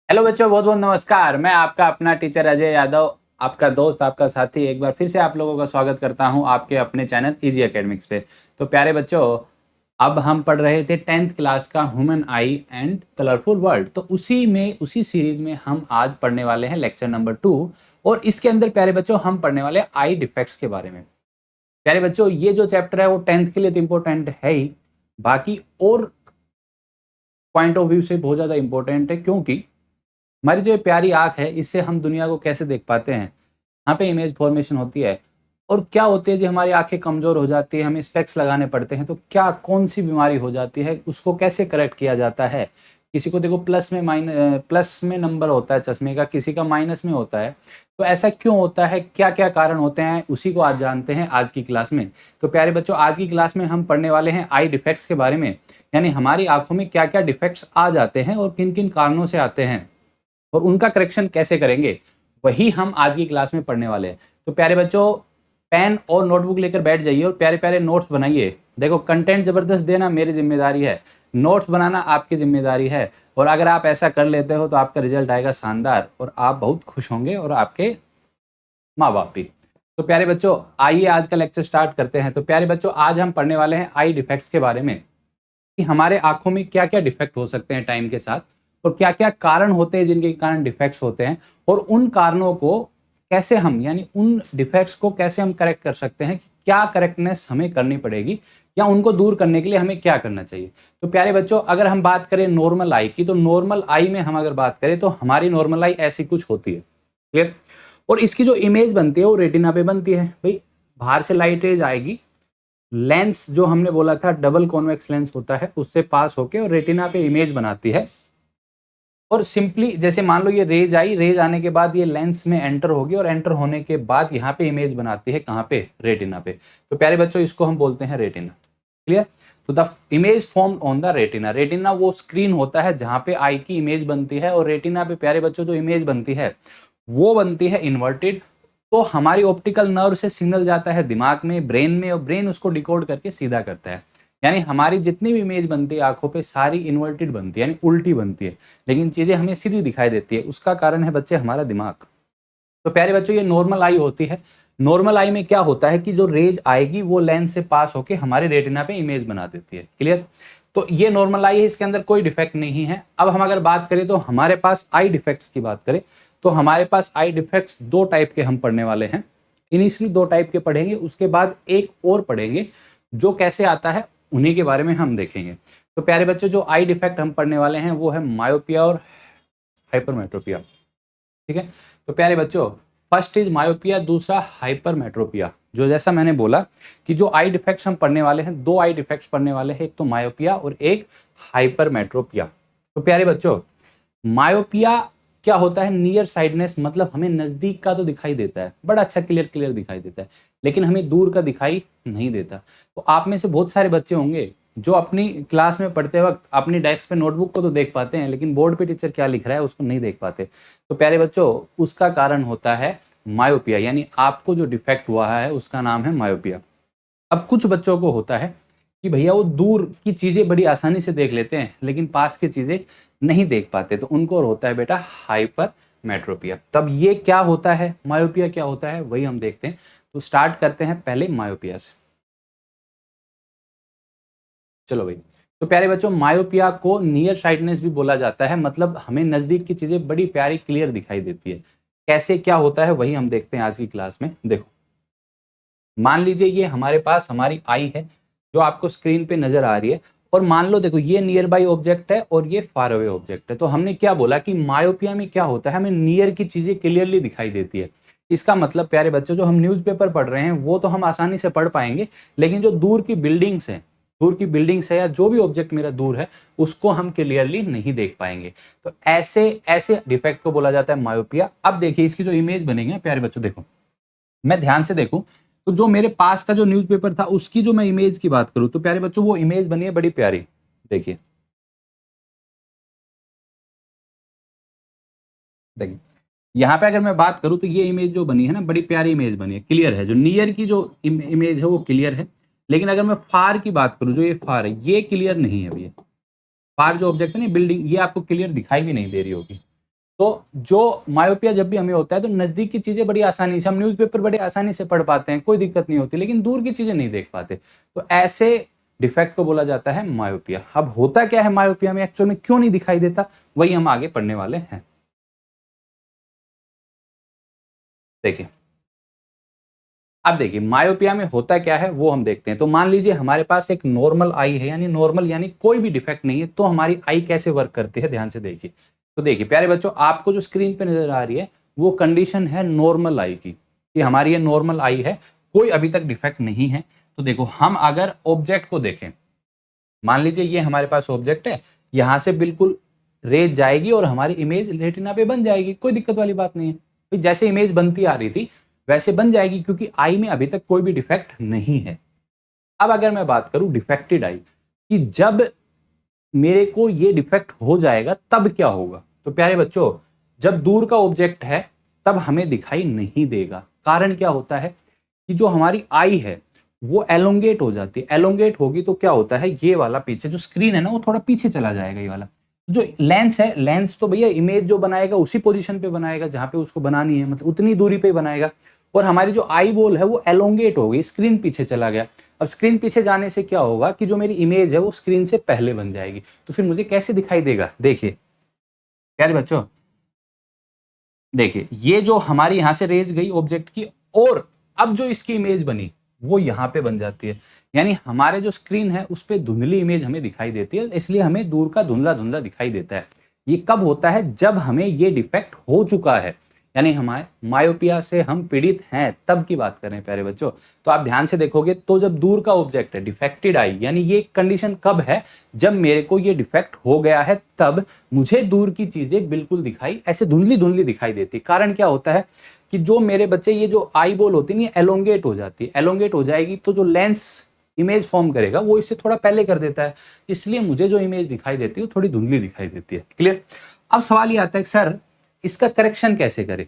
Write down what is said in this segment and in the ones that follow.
Hello बच्चों, बहुत बहुत नमस्कार। मैं आपका अपना टीचर अजय यादव, आपका दोस्त, आपका साथी, एक बार फिर से आप लोगों का स्वागत करता हूं आपके अपने चैनल इजी एकेडमिक्स पे। तो प्यारे बच्चों, अब हम पढ़ रहे थे 10th क्लास का human I and colourful world. तो उसी सीरीज में हम आज पढ़ने वाले हैं लेक्चर नंबर 2। और इसके अंदर प्यारे बच्चों हम पढ़ने वाले हैं आई डिफेक्ट्स के बारे में। प्यारे बच्चों, ये जो चैप्टर है वो 10th के लिए तो इम्पोर्टेंट है ही, बाकी और पॉइंट ऑफ व्यू से बहुत ज़्यादा इंपॉर्टेंट है, क्योंकि हमारी जो ये प्यारी आँख है, इससे हम दुनिया को कैसे देख पाते हैं। यहाँ पे इमेज फॉर्मेशन होती है, और क्या होती है, जो हमारी आंखें कमज़ोर हो जाती है, हमें स्पेक्स लगाने पड़ते हैं, तो क्या कौन सी बीमारी हो जाती है, उसको कैसे करेक्ट किया जाता है। किसी को देखो प्लस में नंबर होता है चश्मे का, किसी का माइनस में होता है। तो ऐसा क्यों होता है, क्या क्या कारण होते हैं, उसी को आज जानते हैं आज की क्लास में। तो प्यारे बच्चों, आज की क्लास में हम पढ़ने वाले हैं आई डिफेक्ट्स के बारे में, यानी हमारी आंखों में क्या क्या डिफेक्ट्स आ जाते हैं और किन किन कारणों से आते हैं और उनका करेक्शन कैसे करेंगे, वही हम आज की क्लास में पढ़ने वाले हैं। तो प्यारे बच्चों, पेन और नोटबुक लेकर बैठ जाइए और प्यारे प्यारे नोट्स बनाइए। देखो, कंटेंट जबरदस्त देना मेरी जिम्मेदारी है, नोट्स बनाना आपकी जिम्मेदारी है। और अगर आप ऐसा कर लेते हो तो आपका रिजल्ट आएगा शानदार, और आप बहुत खुश होंगे, और आपके माँ बाप भी। तो प्यारे बच्चों, आइए आज का लेक्चर स्टार्ट करते हैं। तो प्यारे बच्चों, आज हम पढ़ने वाले हैं आई डिफेक्ट्स के बारे में, कि हमारे आंखों में क्या क्या डिफेक्ट हो सकते हैं टाइम के साथ, और क्या क्या कारण होते हैं जिनके कारण डिफेक्ट्स होते हैं, और उन कारणों को कैसे हम, यानी उन डिफेक्ट्स को कैसे हम करेक्ट कर सकते हैं, क्या करेक्टनेस हमें करनी पड़ेगी, या उनको दूर करने के लिए हमें क्या करना चाहिए। तो प्यारे बच्चों, अगर हम बात करें नॉर्मल आई की, तो नॉर्मल आई में हम अगर बात करें तो हमारी नॉर्मल आई ऐसी कुछ होती है, क्लियर। और इसकी जो इमेज बनती है वो रेटिना पे बनती है। भाई, बाहर से लाइट रेज आएगी, लेंस जो हमने बोला था डबल कॉन्वेक्स लेंस होता है, उससे पास होके और रेटिना पे इमेज बनाती है। और सिंपली जैसे मान लो ये रेज आई, रेज आने के बाद ये लेंस में एंटर होगी, और एंटर होने के बाद यहाँ पे इमेज बनाती है, कहाँ पे, रेटिना पे। तो प्यारे बच्चों, इसको हम बोलते हैं रेटिना, क्लियर। तो the image form on the retina, retina वो स्क्रीन होता है जहाँ पे आई की इमेज बनती है, और रेटिना पे प्यारे बच्चों जो इमेज बनती है वो बनती है इन्वर्टेड। तो हमारी ऑप्टिकल नर्व से सिग्नल जाता है दिमाग में, ब्रेन में, और ब्रेन उसको डिकोड करके सीधा करता है। यानी हमारी जितनी भी इमेज बनती है आंखों पे, सारी इन्वर्टेड बनती है, यानी उल्टी बनती है, लेकिन चीजें हमें सीधी दिखाई देती है। उसका कारण है बच्चे हमारा दिमाग। तो प्यारे बच्चों, ये नॉर्मल आई होती है। नॉर्मल आई में क्या होता है कि जो रेज आएगी वो लेंस से पास होके हमारे रेटिना पे इमेज बना देती है, क्लियर। तो ये नॉर्मल आई है, इसके अंदर कोई डिफेक्ट नहीं है। अब हम अगर बात करें तो हमारे पास आई डिफेक्ट्स की बात करें, तो हमारे पास आई डिफेक्ट्स दो टाइप के हम पढ़ने वाले हैं। इनिशियली दो टाइप के पढ़ेंगे, उसके बाद एक और पढ़ेंगे जो कैसे आता है, उन्हीं के बारे में हम देखेंगे। तो प्यारे बच्चों, जो आई डिफेक्ट हम पढ़ने वाले हैं वो है मायोपिया और हाइपरमेट्रोपिया, ठीक है। तो प्यारे बच्चों, फर्स्ट इज मायोपिया, दूसरा हाइपरमेट्रोपिया। जो जैसा मैंने बोला कि जो आई डिफेक्ट्स हम पढ़ने वाले हैं, दो आई डिफेक्ट्स पढ़ने वाले हैं, एक तो मायोपिया और एक हाइपरमेट्रोपिया। तो प्यारे बच्चों, मायोपिया क्या होता है, नियर साइडनेस, मतलब हमें नजदीक का तो दिखाई देता है, बड़ा अच्छा क्लियर क्लियर दिखाई देता है, लेकिन हमें दूर का दिखाई नहीं देता। तो आप में से बहुत सारे बच्चे होंगे जो अपनी क्लास में पढ़ते वक्त अपनी डेस्क पे नोटबुक को तो देख पाते हैं, लेकिन बोर्ड पे टीचर क्या लिख रहा है उसको नहीं देख पाते। तो प्यारे बच्चों, उसका कारण होता है मायोपिया, यानी आपको जो डिफेक्ट हुआ है उसका नाम है मायोपिया। अब कुछ बच्चों को होता है कि भैया वो दूर की चीजें बड़ी आसानी से देख लेते हैं, लेकिन पास की चीजें नहीं देख पाते, तो उनको होता है बेटा हाइपर मेट्रोपिया। तब ये क्या होता है, मायोपिया क्या होता है, वही हम देखते हैं। तो स्टार्ट करते हैं पहले मायोपिया से। चलो भाई, तो प्यारे बच्चों, मायोपिया को नियर साइटनेस भी बोला जाता है, मतलब हमें नजदीक की चीजें बड़ी प्यारी क्लियर दिखाई देती है। कैसे क्या होता है वही हम देखते हैं आज की क्लास में। देखो, मान लीजिए ये हमारे पास हमारी आई है जो आपको स्क्रीन पे नजर आ रही है, और मान लो देखो ये नियर बाई ऑब्जेक्ट है और ये फार अवे ऑब्जेक्ट है। तो हमने क्या बोला कि मायोपिया में क्या होता है, हमें नियर की चीजें क्लियरली दिखाई देती है। इसका मतलब प्यारे बच्चों, जो हम न्यूज़पेपर पढ़ रहे हैं वो तो हम आसानी से पढ़ पाएंगे, लेकिन जो दूर की बिल्डिंग्स हैं, दूर की बिल्डिंग्स है, या जो भी ऑब्जेक्ट मेरा दूर है, उसको हम क्लियरली नहीं देख पाएंगे। तो ऐसे ऐसे डिफेक्ट को बोला जाता है मायोपिया। अब देखिए इसकी जो इमेज बनेगी ना प्यारे बच्चों, देखो मैं ध्यान से देखूं तो जो मेरे पास का जो न्यूज़पेपर था उसकी जो मैं इमेज की बात करूं, तो प्यारे बच्चों वो इमेज बनी है बड़ी प्यारी। देखिए देखिए, यहाँ पे अगर मैं बात करूं तो ये इमेज जो बनी है ना, बड़ी प्यारी इमेज बनी है, क्लियर है। जो नियर की जो इमेज है वो क्लियर है, लेकिन अगर मैं फार की बात करूं, जो ये फार है ये क्लियर नहीं है भैया। फार जो ऑब्जेक्ट है ना, बिल्डिंग, ये आपको क्लियर दिखाई भी नहीं दे रही होगी। तो जो मायोपिया जब भी हमें होता है तो नजदीक की चीजें बड़ी आसानी से, हम न्यूज़पेपर बड़े आसानी से पढ़ पाते हैं, कोई दिक्कत नहीं होती, लेकिन दूर की चीजें नहीं देख पाते। तो ऐसे डिफेक्ट को बोला जाता है मायोपिया। अब होता क्या है मायोपिया में, एक्चुअल में क्यों नहीं दिखाई देता, वही हम आगे पढ़ने वाले हैं। देखिए, अब देखिए मायोपिया में होता क्या है वो हम देखते हैं। तो मान लीजिए हमारे पास एक नॉर्मल आई है, यानी नॉर्मल यानी कोई भी डिफेक्ट नहीं है, तो हमारी आई कैसे वर्क करती है, ध्यान से देखिए। तो देखिए प्यारे बच्चों, आपको जो स्क्रीन पे नजर आ रही है वो कंडीशन है नॉर्मल आई की, कि हमारी ये नॉर्मल आई है, कोई अभी तक डिफेक्ट नहीं है। तो देखो, हम अगर ऑब्जेक्ट को देखें, मान लीजिए ये हमारे पास ऑब्जेक्ट है, यहां से बिल्कुल रेज जाएगी और हमारी इमेज रेटिना पे बन जाएगी, कोई दिक्कत वाली बात नहीं है। तो जैसे इमेज बनती आ रही थी वैसे बन जाएगी, क्योंकि आई में अभी तक कोई भी डिफेक्ट नहीं है। अब अगर मैं बात करूं डिफेक्टेड आई कि जब मेरे को ये डिफेक्ट हो जाएगा तब क्या होगा, तो प्यारे बच्चों, जब दूर का ऑब्जेक्ट है तब हमें दिखाई नहीं देगा। कारण क्या होता है कि जो हमारी आई है वो एलोंगेट हो जाती है। एलोंगेट होगी तो क्या होता है, ये वाला पीछे जो स्क्रीन है ना वो थोड़ा पीछे चला जाएगा। ये वाला जो लेंस है, लेंस तो भैया इमेज जो बनाएगा उसी पोजीशन पे बनाएगा जहां पे उसको बनानी है, मतलब उतनी दूरी पे बनाएगा। और हमारी जो आई बॉल है वो एलोंगेट हो गई, स्क्रीन पीछे चला गया। अब स्क्रीन पीछे जाने से क्या होगा कि जो मेरी इमेज है वो स्क्रीन से पहले बन जाएगी। तो फिर मुझे कैसे दिखाई देगा, देखिए प्यारे बच्चों, देखिए ये जो हमारी यहां से रेज गई ऑब्जेक्ट की, और अब जो इसकी इमेज बनी वो यहाँ पे बन जाती है। यानी हमारे जो स्क्रीन है उस पर धुंधली इमेज हमें दिखाई देती है, इसलिए हमें दूर का धुंधला धुंधला दिखाई देता है। ये कब होता है, जब हमें ये डिफेक्ट हो चुका है, यानी हमारे मायोपिया से हम पीड़ित हैं, तब की बात कर रहे हैं प्यारे बच्चों। तो आप ध्यान से देखोगे तो जब दूर का ऑब्जेक्ट है, डिफेक्टेड आई, यानी ये कंडीशन कब है, जब मेरे को ये डिफेक्ट हो गया है तब मुझे दूर की चीजें बिल्कुल दिखाई, ऐसे धुंधली धुंधली दिखाई देती। कारण क्या होता है कि जो मेरे बच्चे ये जो आई बॉल होती है ये एलोंगेट हो जाती है। एलोंगेट हो जाएगी तो जो लेंस इमेज फॉर्म करेगा वो इससे थोड़ा पहले कर देता है, इसलिए मुझे जो इमेज दिखाई देती है वो थोड़ी धुंधली दिखाई देती है। क्लियर। अब सवाल ये आता है सर इसका करेक्शन कैसे करें।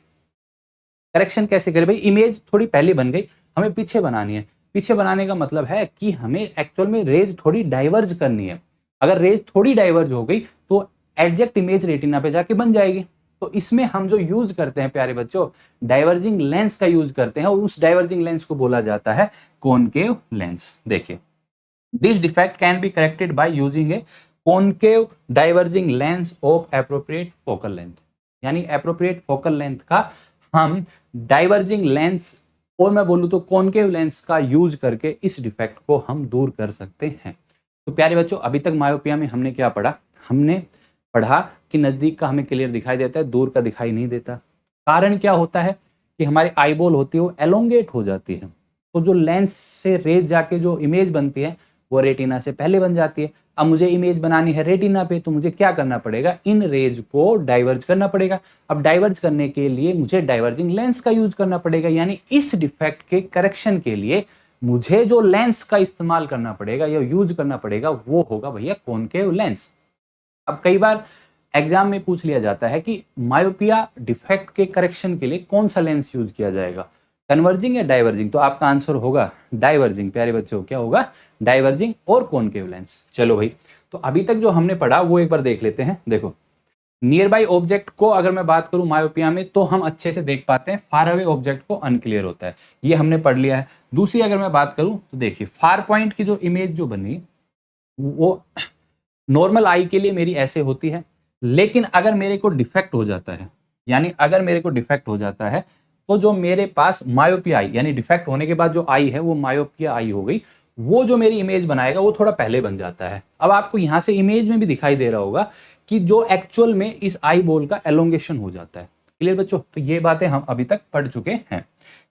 करेक्शन कैसे करें भाई, इमेज थोड़ी पहले बन गई, हमें पीछे बनानी है। पीछे बनाने का मतलब है कि हमें एक्चुअल में रेज थोड़ी डाइवर्ज करनी है। अगर रेज थोड़ी डाइवर्ज हो गई तो एग्जैक्ट इमेज रेटिना पे जाके बन जाएगी। तो इसमें हम जो यूज करते हैं प्यारे बच्चों, डाइवर्जिंग लेंस का यूज करते हैं, और उस डाइवर्जिंग लेंस को बोला जाता है कॉनकेव लेंस। देखिए, this defect can be corrected by using A concave diverging lens of appropriate focal length. यानी एप्रोप्रिएट फोकल लेंथ का हम डाइवर्जिंग लेंस, और मैं बोलूं तो कॉनकेव लेंस का यूज करके इस डिफेक्ट को हम दूर कर सकते हैं। तो प्यारे बच्चों, अभी तक मायोपिया में हमने क्या पढ़ा, हमने पढ़ा कि नजदीक का हमें क्लियर दिखाई देता है, दूर का दिखाई नहीं देता। कारण क्या होता है कि हमारी आईबॉल होती है वो एलोंगेट हो जाती है, तो जो लेंस से रेज जाके जो इमेज बनती है वो रेटिना से पहले बन जाती है। अब मुझे इमेज बनानी है रेटिना पे, तो मुझे क्या करना पड़ेगा, इन रेज को डाइवर्ज करना पड़ेगा। अब डाइवर्ज करने के लिए मुझे डाइवर्जिंग लेंस का यूज करना पड़ेगा, यानी इस डिफेक्ट के करेक्शन के लिए मुझे जो लेंस का इस्तेमाल करना पड़ेगा या यूज करना पड़ेगा वो होगा भैया कॉनकेव लेंस। अब कई बार एग्जाम में पूछ लिया जाता है कि मायोपिया डिफेक्ट के करेक्शन के लिए कौन सा लेंस यूज किया जाएगा, कन्वर्जिंग या डाइवर्जिंग। तो आपका आंसर होगा डाइवर्जिंग। प्यारे बच्चों, क्या होगा, डाइवर्जिंग और कॉनकेव लेंस। चलो भाई, तो अभी तक जो हमने पढ़ा वो एक बार देख लेते हैं। देखो, नियर बाई ऑब्जेक्ट को अगर मैं बात करूं मायोपिया में तो हम अच्छे से देख पाते हैं, फार अवे ऑब्जेक्ट को अनक्लियर होता है, ये हमने पढ़ लिया है। दूसरी अगर मैं बात करूं तो देखिए, फार पॉइंट की जो इमेज जो बनी वो नॉर्मल आई के लिए मेरी ऐसे होती है, लेकिन अगर मेरे को डिफेक्ट हो जाता है, यानी अगर मेरे को डिफेक्ट हो जाता है तो जो मेरे पास मायोपिया आई, यानी डिफेक्ट होने के बाद जो आई है वो मायोपिया आई हो गई, वो जो मेरी इमेज बनाएगा वो थोड़ा पहले बन जाता है। अब आपको यहां से इमेज में भी दिखाई दे रहा होगा कि जो एक्चुअल में इस आई बॉल का एलोंगेशन हो जाता है। क्लियर बच्चों, तो ये बातें हम अभी तक पढ़ चुके हैं।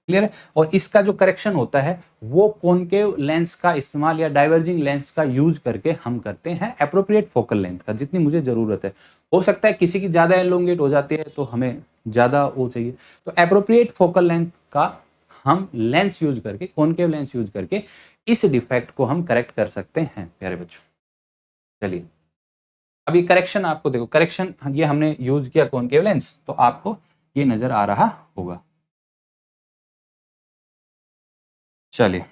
क्लियर है। और इसका जो करेक्शन होता है वो कॉनकेव लेंस का इस्तेमाल या डाइवर्जिंग लेंस का यूज करके हम करते हैं, एप्रोप्रिएट फोकल लेंथ का, जितनी मुझे जरूरत है। हो सकता है किसी की ज्यादा एलोंगेट हो जाती है तो हमें ज्यादा वो चाहिए, तो एप्रोप्रिएट फोकल लेंथ का हम लेंस यूज करके, कॉनकेव लेंस यूज करके इस डिफेक्ट को हम करेक्ट कर सकते हैं प्यारे बच्चों। चलिए, अभी करेक्शन आपको देखो, करेक्शन ये हमने यूज किया कॉनकेव लेंस, तो आपको ये नजर आ रहा होगा। चलिए,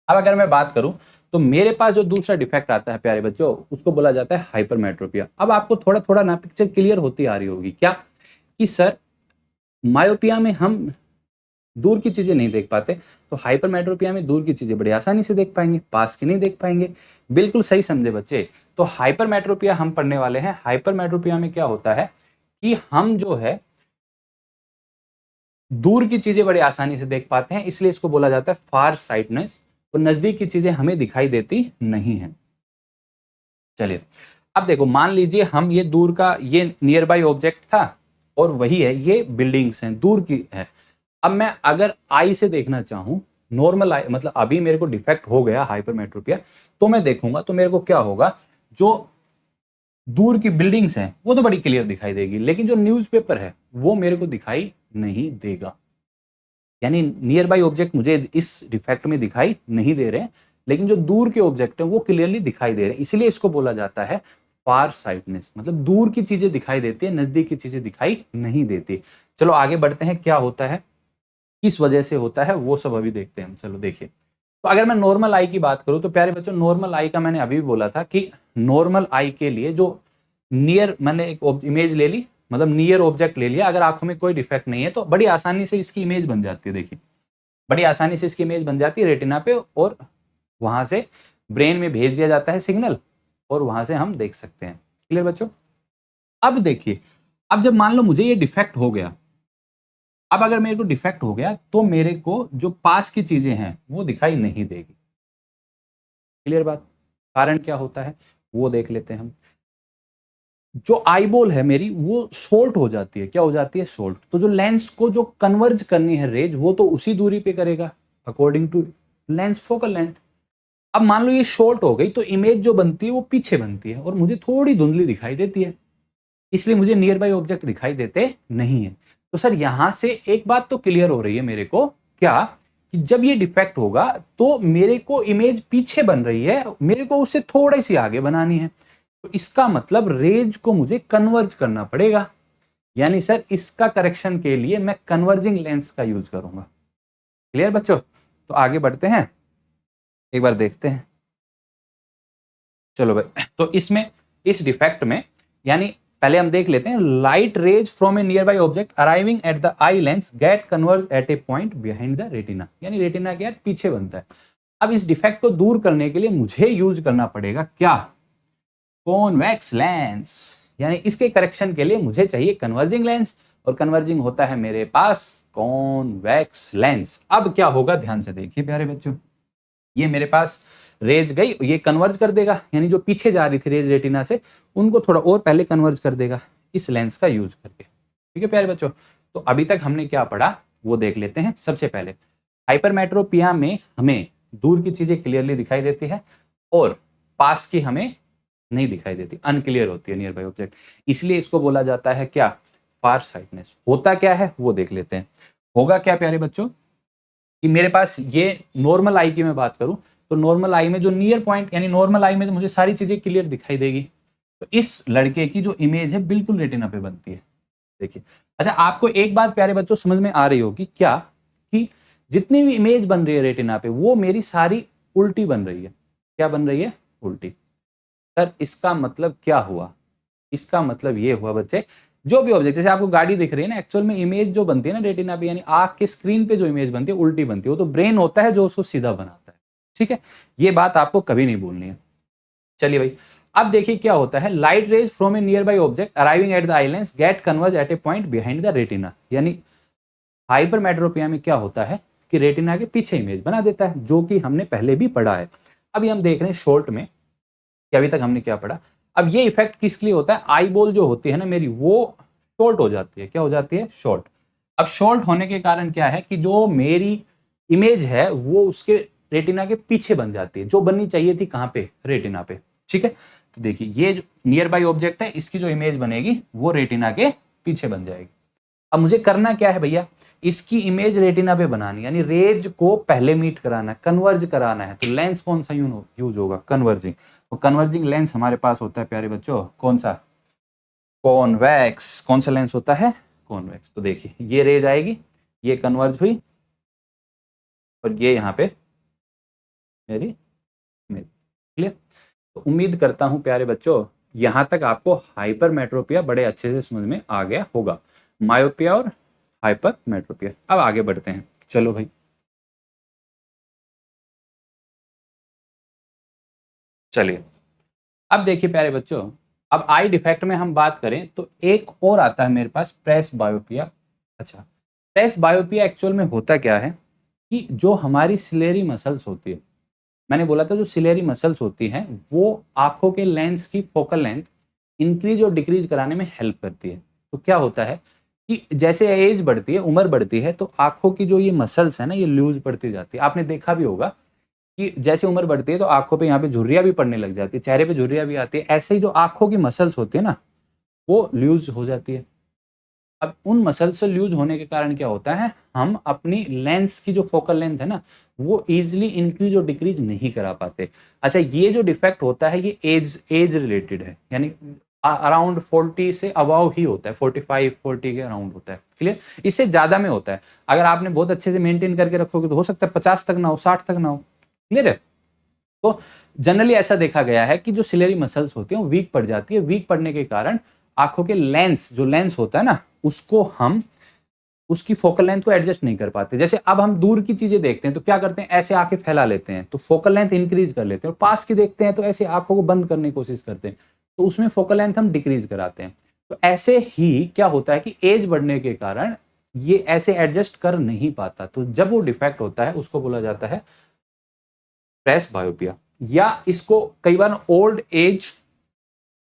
अब अगर मैं बात करूं तो मेरे पास जो दूसरा डिफेक्ट आता है प्यारे बच्चों, उसको बोला जाता है हाइपरमेट्रोपिया। अब आपको थोड़ा थोड़ा ना पिक्चर क्लियर होती आ रही होगी क्या, कि सर मायोपिया में हम दूर की चीजें नहीं देख पाते, तो हाइपरमेट्रोपिया में दूर की चीजें बड़ी आसानी से देख पाएंगे, पास की नहीं देख पाएंगे। बिल्कुल सही समझे बच्चे। तो हाइपरमेट्रोपिया हम पढ़ने वाले हैं। हाइपरमेट्रोपिया में क्या होता है कि हम जो है दूर की चीजें बड़ी आसानी से देख पाते हैं, इसलिए इसको बोला जाता है फार साइटनेस। और नजदीक की चीजें हमें दिखाई देती नहीं है। चलिए अब देखो, मान लीजिए हम ये दूर का, ये नियर बाई ऑब्जेक्ट था और वही है, ये बिल्डिंग्स हैं, दूर की है। अब मैं अगर आई से देखना चाहूं, नॉर्मल आई, मतलब अभी मेरे को डिफेक्ट हो गया हाइपरमेट्रोपिया, तो मैं देखूंगा तो मेरे को क्या होगा, जो दूर की बिल्डिंग्स हैं वो तो बड़ी क्लियर दिखाई देगी, लेकिन जो न्यूज़पेपर है वो मेरे को दिखाई नहीं देगा। यानी नियर बाई ऑब्जेक्ट मुझे इस डिफेक्ट में दिखाई नहीं दे रहे, लेकिन जो दूर के ऑब्जेक्ट हैं वो क्लियरली दिखाई दे रहे हैं। इसलिए इसको बोला जाता है फार साइटनेस, मतलब दूर की चीजें दिखाई देती है, नजदीक की चीजें दिखाई नहीं देती। चलो आगे बढ़ते हैं, क्या होता है, किस वजह से होता है, वो सब अभी देखते हैं। चलो देखिए, तो अगर मैं नॉर्मल आई की बात करूं तो प्यारे बच्चों, नॉर्मल आई का मैंने अभी भी बोला था कि नॉर्मल आई के लिए जो नियर, मैंने एक इमेज ले ली, मतलब नियर ऑब्जेक्ट ले लिया, अगर आंखों में कोई डिफेक्ट नहीं है तो बड़ी आसानी से इसकी इमेज बन जाती है। देखिए बड़ी आसानी से इसकी इमेज बन जाती है रेटिना पे, और वहां से ब्रेन में भेज दिया जाता है सिग्नल, और वहां से हम देख सकते हैं। क्लियर बच्चों। अब देखिए, अब जब मान लो मुझे ये डिफेक्ट हो गया, अब अगर मेरे को डिफेक्ट हो गया तो मेरे को जो पास की चीजें हैं वो दिखाई नहीं देगी। क्लियर बात। कारण क्या होता है वो देख लेते हैं हम। जो आईबॉल है मेरी वो शॉर्ट हो जाती है, क्या हो जाती है, शॉर्ट। तो जो लेंस को जो कन्वर्ज करनी है रेज, वो तो उसी दूरी पे करेगा according to lens focal length. अब मान लो ये शॉर्ट हो गई तो इमेज जो बनती है वो पीछे बनती है और मुझे थोड़ी धुंधली दिखाई देती है, इसलिए मुझे नियर बाई ऑब्जेक्ट दिखाई देते नहीं है। तो सर यहां से एक बात तो क्लियर हो रही है मेरे को, क्या, कि जब ये डिफेक्ट होगा तो मेरे को इमेज पीछे बन रही है, मेरे को उससे थोड़ी सी आगे बनानी है। तो इसका मतलब रेज को मुझे कन्वर्ज करना पड़ेगा, यानी सर इसका करेक्शन के लिए मैं कन्वर्जिंग लेंस का यूज करूंगा। क्लियर बच्चों। तो आगे बढ़ते हैं, एक बार देखते हैं। चलो भाई, तो इसमें इस डिफेक्ट में, यानी पहले हम देख लेते हैं, light rays from a near by object arriving at the eye lens get converge at a point behind the retina, यानी रेटिना के यार पीछे बनता है। अब इस डिफेक्ट को दूर करने के लिए मुझे यूज करना पड़ेगा क्या, कॉन्वेक्स लेंस, यानी इसके करेक्शन के लिए मुझे चाहिए कन्वर्जिंग लेंस, और कन्वर्जिंग होता है मेरे पास कॉन्वेक्स लेंस। अब क्या होगा ध्यान से देखिए प्यारे बच्चों, ये मेरे पास रेज गई, ये कन्वर्ज कर देगा, यानी जो पीछे जा रही थी रेज रेटिना से उनको थोड़ा और पहले कन्वर्ज कर देगा इस लेंस का यूज करके। ठीक है प्यारे बच्चों। तो अभी तक हमने क्या पढ़ा वो देख लेते हैं। सबसे पहले हाइपरमेट्रोपिया में हमें दूर की चीजें क्लियरली दिखाई देती है और पास की हमें नहीं दिखाई देती, अनक्लियर होती है नियर बाई ऑब्जेक्ट, इसलिए इसको बोला जाता है क्या, फार साइटनेस। होता क्या है वो देख लेते हैं। होगा क्या प्यारे बच्चों, कि मेरे पास ये नॉर्मल आई की मैं बात करूं तो नॉर्मल आई में जो नियर पॉइंट, यानी नॉर्मल आई में तो मुझे सारी चीजें क्लियर दिखाई देगी, तो इस लड़के की जो इमेज है बिल्कुल रेटिना पे बनती है। देखिए, अच्छा आपको एक बात प्यारे बच्चों समझ में आ रही होगी क्या, कि जितनी भी इमेज बन रही है रेटिना पे वो मेरी सारी उल्टी बन रही है। क्या बन रही है, उल्टी। सर इसका मतलब क्या हुआ, इसका मतलब ये हुआ बच्चे, जो भी ऑब्जेक्ट, जैसे आपको गाड़ी दिख रही है ना, एक्चुअल में इमेज जो बनती है ना रेटिना पे, यानी आंख के स्क्रीन पे जो इमेज बनती है उल्टी बनती है, वो तो ब्रेन होता है जो उसको सीधा बनाता है। ठीक है, ये बात आपको कभी नहीं भूलनी है। चलिए भाई, अब देखिए क्या होता है, light rays from a near by object arriving at the eye lens get converge at a point behind the retina, यानी हाइपरमेट्रोपिया में क्या होता है कि रेटिना के पीछे इमेज बना देता है, जो कि हमने पहले भी पढ़ा है। अभी हम देख रहे हैं शॉर्ट में कि अभी तक हमने क्या पढ़ा। अब ये इफेक्ट किस लिए होता है, आई बॉल जो होती है ना मेरी, वो शॉर्ट हो जाती है। क्या हो जाती है, शॉर्ट। अब शॉर्ट होने के कारण क्या है कि जो मेरी इमेज है वो उसके रेटिना के पीछे बन जाती है, जो बननी चाहिए थी कहां पे, रेटिना पे। ठीक है, तो देखिए ये जो नियर बाई ऑब्जेक्ट है इसकी जो इमेज बनेगी वो रेटिना के पीछे बन जाएगी। अब मुझे करना क्या है भैया, इसकी इमेज रेटिना पे बनानी, यानी रेज को पहले मीट कराना है, कन्वर्ज कराना है। तो लेंस कौन सा यूज होगा, कन्वर्जिंग। तो कन्वर्जिंग लेंस हमारे पास होता है प्यारे बच्चों, कौन सा, कॉन्वेक्स। कौन सा लेंस होता है, कॉन्वेक्स। तो देखिए ये रेज आएगी, ये कन्वर्ज हुई, और ये यहाँ पे मेरी क्लियर। तो उम्मीद करता हूं प्यारे बच्चों यहां तक आपको हाइपरमेट्रोपिया बड़े अच्छे से समझ में आ गया होगा, मायोपिया और हाइपरमेट्रोपिया। अब आगे बढ़ते हैं, चलो भाई। चलिए अब देखिए प्यारे बच्चों, अब आई डिफेक्ट में हम बात करें तो एक और आता है मेरे पास, प्रेस बायोपिया। अच्छा, प्रेस बायोपिया एक्चुअल में होता क्या है कि जो हमारी सिलेरी मसल्स होती है, मैंने बोला था जो सिलेरी मसल्स होती हैं वो आंखों के लेंस की फोकल लेंथ इंक्रीज और डिक्रीज कराने में हेल्प करती है। तो क्या होता है कि जैसे एज बढ़ती है, उम्र बढ़ती है, तो आंखों की जो ये मसल्स है ना, ये लूज पड़ती जाती है। आपने देखा भी होगा कि जैसे उम्र बढ़ती है तो आंखों पे यहाँ पे झुर्रियां भी पड़ने लग जाती है, चेहरे पे झुर्रियां भी आती है। ऐसे ही जो आंखों की मसल्स होती है ना, वो लूज हो जाती है। अब उन मसल्स से लूज होने के कारण क्या होता है, हम अपनी लेंस की जो फोकल लेंथ है ना, वो इजीली इंक्रीज और डिक्रीज नहीं करा पाते। अच्छा, ये जो डिफेक्ट होता है ये एज एज रिलेटेड है, यानी अराउंड 40 से अबाव ही होता है, 45 40 के अराउंड होता है। क्लियर। इससे ज्यादा में होता है, अगर आपने बहुत अच्छे से मेंटेन करके रखोगे तो हो सकता है 50 तक ना हो, 60 तक ना हो। क्लियर है। तो जनरली ऐसा देखा गया है कि जो सिलेरी मसल्स होती हैं वो वीक पड़ जाती है। वीक पड़ने के कारण आंखों के लेंस, जो लेंस होता है ना, उसको हम उसकी फोकल लेंथ को एडजस्ट नहीं कर पाते। जैसे अब हम दूर की चीजें देखते हैं तो क्या करते हैं, ऐसे आंखें फैला लेते हैं तो फोकल लेंथ इंक्रीज कर लेते हैं, और पास की देखते हैं तो ऐसे आंखों को बंद करने की कोशिश करते हैं, तो उसमें फोकल लेंथ हम डिक्रीज कराते हैं। तो ऐसे ही क्या होता है कि एज बढ़ने के कारण ये ऐसे एडजस्ट कर नहीं पाता, तो जब वो डिफेक्ट होता है उसको बोला जाता है प्रेस बायोपिया, या इसको कई बार ओल्ड एज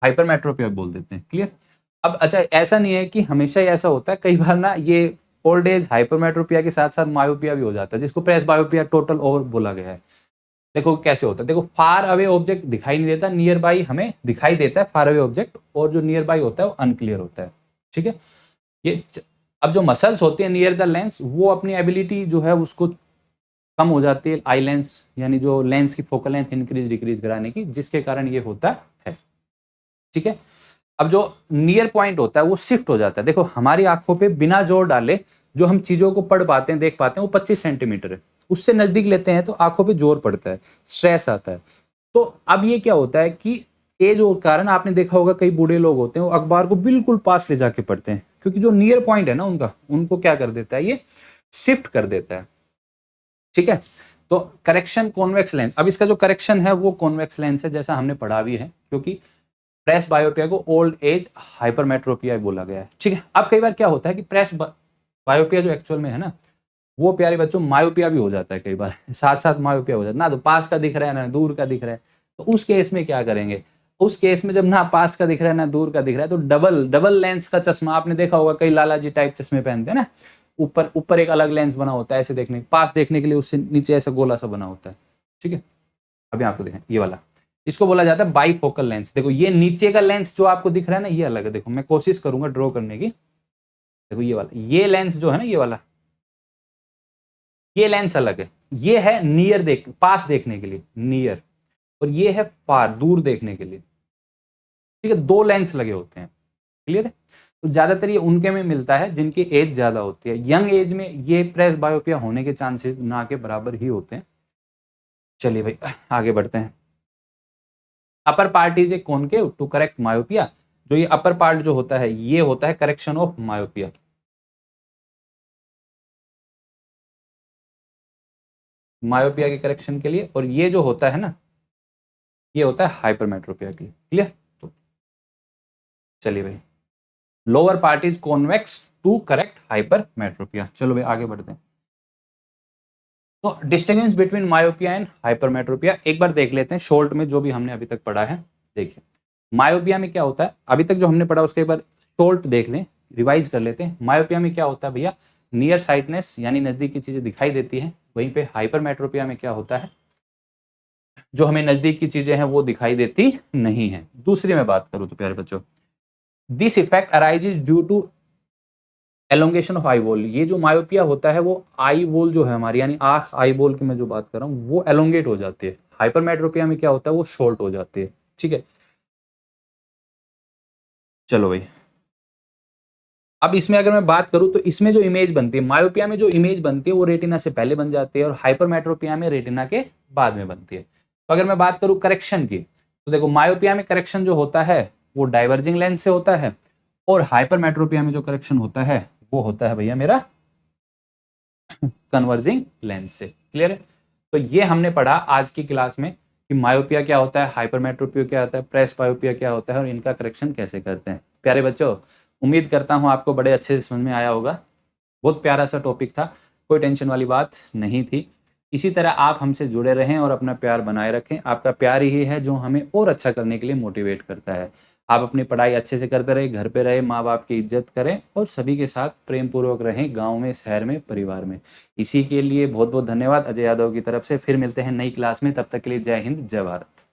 हाइपरमेट्रोपिया बोल देते हैं। क्लियर। अब अच्छा, ऐसा नहीं है कि हमेशा ही ऐसा होता है, कई बार ना ये ओल्ड एज हाइपरमेट्रोपिया के साथ साथ मायोपिया भी हो जाता है, जिसको प्रेस बायोपिया टोटल ओवर बोला गया है। देखो कैसे होता है, देखो फार अवे ऑब्जेक्ट दिखाई नहीं देता, नियर बाई हमें दिखाई देता है फार अवे ऑब्जेक्ट, और जो नियर बाई होता है वो अनक्लियर होता है। ठीक है। ये अब जो मसल्स होती है नियर द लेंस, वो अपनी एबिलिटी जो है उसको कम हो जाती है, आई लेंस यानी जो लेंस की फोकल लेंथ इंक्रीज डिक्रीज कराने की, जिसके कारण ये होता है। ठीक है। अब जो नियर पॉइंट होता है वो शिफ्ट हो जाता है। देखो हमारी आंखों पे बिना जोर डाले जो हम चीजों को पढ़ पाते हैं, देख पाते हैं, वो 25 सेंटीमीटर है। उससे नजदीक लेते हैं तो आंखों पे जोर पड़ता है, स्ट्रेस आता है। तो अब ये क्या होता है कि एज और कारण आपने देखा होगा कई बूढ़े लोग होते हैं वो अखबार को बिल्कुल पास ले जाके पढ़ते हैं, क्योंकि जो नियर पॉइंट है ना उनका, उनको क्या कर देता है, ये शिफ्ट कर देता है। ठीक है। तो करेक्शन कॉन्वेक्स लेंस, अब इसका जो करेक्शन है वो कॉन्वेक्स लेंस है, जैसा हमने पढ़ा भी है, क्योंकि प्रेस बायोपिया को ओल्ड एज हाइपरमेट्रोपिया बोला गया है। ठीक है। अब कई बार क्या होता है कि प्रेस बायोपिया जो एक्चुअल में है ना, वो प्यारे बच्चों मायोपिया भी हो जाता है कई बार, साथ साथ मायोपिया हो जाता है ना, तो पास का दिख रहा है ना दूर का दिख रहा है। तो उस केस में क्या करेंगे, उस केस में जब ना पास का दिख रहा है ना दूर का दिख रहा है, तो डबल डबल लेंस का चश्मा आपने देखा होगा, कई लालाजी टाइप चश्मे पहनते हैं ना, ऊपर ऊपर एक अलग लेंस बना होता है ऐसे देखने, पास देखने के लिए उससे नीचे ऐसा गोला सा बना होता है। ठीक है। अभी आपको देखें ये वाला, इसको बोला जाता है बाई फोकल लेंस। देखो ये नीचे का लेंस जो आपको दिख रहा है ना, ये अलग है। देखो मैं कोशिश करूंगा ड्रॉ करने की। देखो ये वाला, ये लेंस जो है ना, ये वाला, ये लेंस अलग है। ये है नियर देख, पास देखने के लिए नियर, और ये है फार, दूर देखने के लिए। ठीक है, दो लेंस लगे होते हैं। क्लियर है। तो ज्यादातर ये उनके में मिलता है जिनकी एज ज्यादा होती है। यंग एज में ये प्रेस बायोपिया होने के चांसेस ना के बराबर ही होते हैं। चलिए भाई आगे बढ़ते हैं। Upper part is a concave to correct myopia. जो ये अपर पार्ट जो होता है ये होता है करेक्शन ऑफ मायोपिया, मायोपिया के करेक्शन के लिए, और ये जो होता है ना, ये होता है हाइपरमेट्रोपिया के लिए। क्लियर। तो चलिए भाई, lower part is convex to correct hypermetropia. चलो भाई आगे बढ़ते हैं। तो distinguish between myopia and hypermetropia एक बार देख लेते हैं शॉर्ट में, जो भी हमने अभी तक पढ़ा है। देखिए मायोपिया में क्या होता है, अभी तक जो हमने पढ़ा उसके एक बार शॉर्ट देख लें, रिवाइज कर लेते हैं। मायोपिया में क्या होता है भैया, नियर साइटनेस यानी नजदीक की चीजें दिखाई देती हैं। वहीं पे हाइपरमेट्रोपिया में क्या होता है, जो हमें नजदीक की चीजें हैं वो दिखाई देती नहीं है। दूसरी में बात करूं तो प्यारे बच्चों, this effect arises due to elongation of eye ball. ये जो मायोपिया होता है वो आई बॉल जो है हमारी, यानी आंख आई बॉल की मैं जो बात कर रहा हूँ, वो एलोंगेट हो जाती है। हाइपरमेट्रोपिया में क्या होता है, वो शॉर्ट हो जाती है। ठीक है। चलो भाई, अब इसमें अगर मैं बात करूं तो इसमें जो इमेज बनती है, मायोपिया में जो इमेज बनती है वो रेटिना से पहले बन जाती है, और हाइपरमेट्रोपिया में रेटिना के बाद में बनती है। तो अगर मैं बात करूं करेक्शन की, तो देखो मायोपिया में करेक्शन जो होता है वो डाइवर्जिंग लेंस से होता है, और हाइपरमेट्रोपिया में जो करेक्शन होता है वो होता है भैया मेरा कन्वर्जिंग लेंस से। क्लियर है? तो ये हमने पढ़ा आज की क्लास में कि मायोपिया क्या होता है, हाइपरमेट्रोपिया क्या होता है, प्रेस बायोपिया क्या होता है, और इनका करेक्शन कैसे करते हैं। प्यारे बच्चों, उम्मीद करता हूं आपको बड़े अच्छे से समझ में आया होगा। बहुत प्यारा सा टॉपिक था, कोई टेंशन वाली बात नहीं थी। इसी तरह आप हमसे जुड़े रहें और अपना प्यार बनाए रखें। आपका प्यार ही है जो हमें और अच्छा करने के लिए मोटिवेट करता है। आप अपनी पढ़ाई अच्छे से करते रहे, घर पे रहे, माँ बाप की इज्जत करें और सभी के साथ प्रेम पूर्वक रहें, गांव में, शहर में, परिवार में। इसी के लिए बहुत बहुत धन्यवाद अजय यादव की तरफ से। फिर मिलते हैं नई क्लास में, तब तक के लिए जय हिंद, जय भारत।